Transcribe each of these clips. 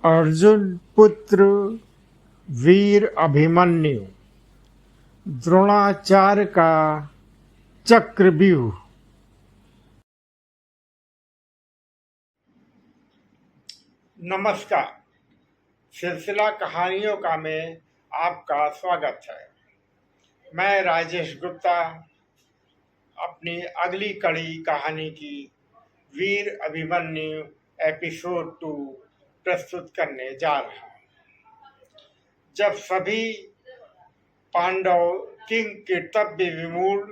अर्जुन पुत्र वीर अभिमन्यु द्रोणाचार्य का चक्रव्यूह। नमस्कार। सिलसिला कहानियों का में आपका स्वागत है। मैं राजेश गुप्ता अपनी अगली कड़ी कहानी की वीर अभिमन्यु एपिसोड 2 प्रस्तुत करने जा रहा हूँ। जब सभी पांडव किंग कर्तव्य विमूढ़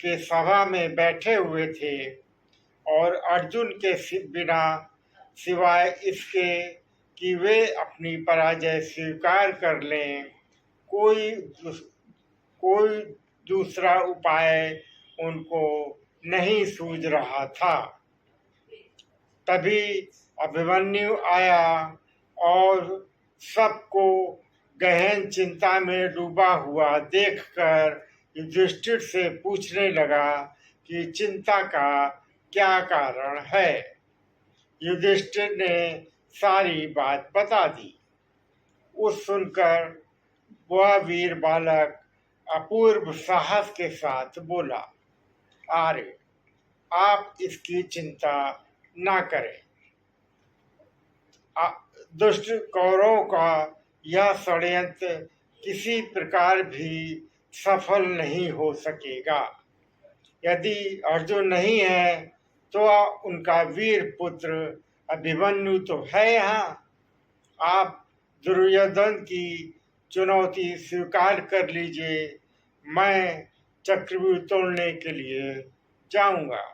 के सभा में बैठे हुए थे और अर्जुन के बिना सिवाय इसके कि वे अपनी पराजय स्वीकार कर लें कोई दूसरा उपाय उनको नहीं सूझ रहा था, तभी अभिमन्यु आया और सबको गहन चिंता में डूबा हुआ देखकर युधिष्ठिर से पूछने लगा कि चिंता का क्या कारण है। युधिष्ठिर ने सारी बात बता दी। उस सुनकर वह वीर बालक अपूर्व साहस के साथ बोला, आर्य, आप इसकी चिंता ना करें। दुष्ट कौरवों का यह षड्यंत्र किसी प्रकार भी सफल नहीं हो सकेगा। यदि अर्जुन नहीं है तो उनका वीर पुत्र अभिमन्यु तो है यहाँ। आप दुर्योधन की चुनौती स्वीकार कर लीजिए, मैं चक्रव्यूह तोड़ने के लिए जाऊंगा।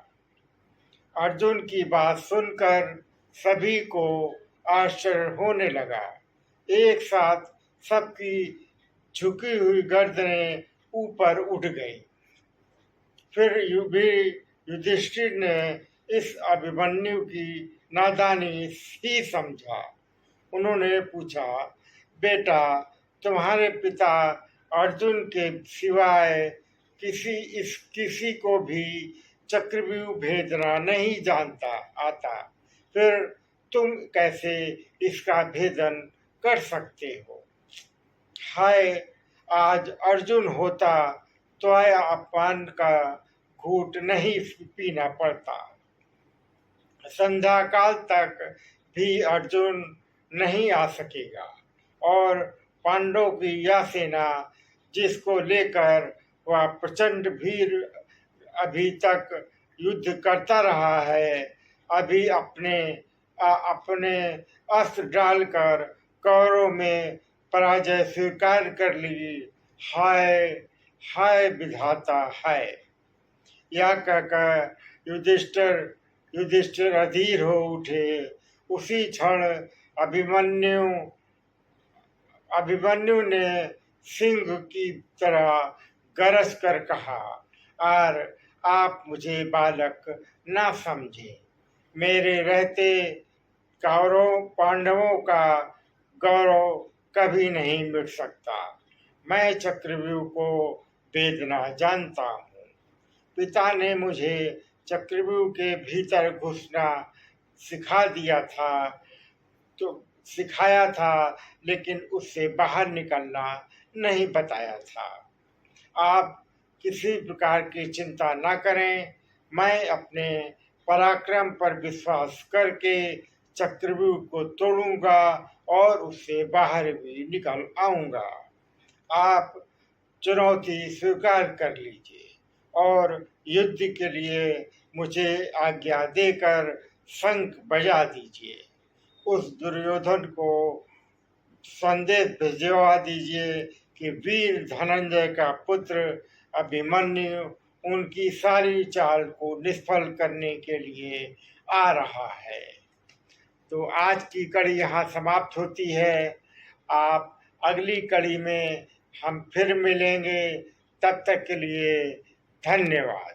अर्जुन की बात सुनकर सभी को आश्चर्य होने लगा। एक साथ सबकी झुकी हुई गर्दनें ऊपर उठ गई। फिर युधिष्ठिर ने इस अभिमन्यु की नादानी ही समझा। उन्होंने पूछा, बेटा, तुम्हारे पिता अर्जुन के सिवाय किसी को भी चक्रव्यूह भेदना नहीं जानता आता, फिर तुम कैसे इसका भेदन कर सकते हो। हाय, आज अर्जुन होता तो अपमान का घूंट नहीं पीना पड़ता। संध्या काल तक भी अर्जुन नहीं आ सकेगा और पांडवों की यह सेना जिसको लेकर वह प्रचंड वीर अभी तक युद्ध करता रहा है, अभी अपने अस्त्र डालकर कौरवों में पराजय स्वीकार कर ली। हाय हाय विधाता है। यह कहकर युधिष्ठिर अधीर हो उठे। उसी क्षण अभिमन्यु ने सिंह की तरह गरज कर कहा, और आप मुझे बालक ना समझे। मेरे रहते पांडवों का गौरव कभी नहीं मिट सकता। मैं चक्रव्यूह को भेदना जानता हूँ। पिता ने मुझे चक्रव्यूह के भीतर घुसना सिखाया था, लेकिन उससे बाहर निकलना नहीं बताया था। आप किसी प्रकार की चिंता न करें। मैं अपने पराक्रम पर विश्वास करके चक्रव्यूह को तोड़ूंगा और उससे बाहर भी निकल आऊंगा। आप चुनौती स्वीकार कर लीजिए और युद्ध के लिए मुझे आज्ञा देकर शंख बजा दीजिए। उस दुर्योधन को संदेश भिजवा दीजिए कि वीर धनंजय का पुत्र अभिमन्यु उनकी सारी चाल को निष्फल करने के लिए आ रहा है। तो आज की कड़ी यहाँ समाप्त होती है। आप अगली कड़ी में हम फिर मिलेंगे। तब तक के लिए धन्यवाद।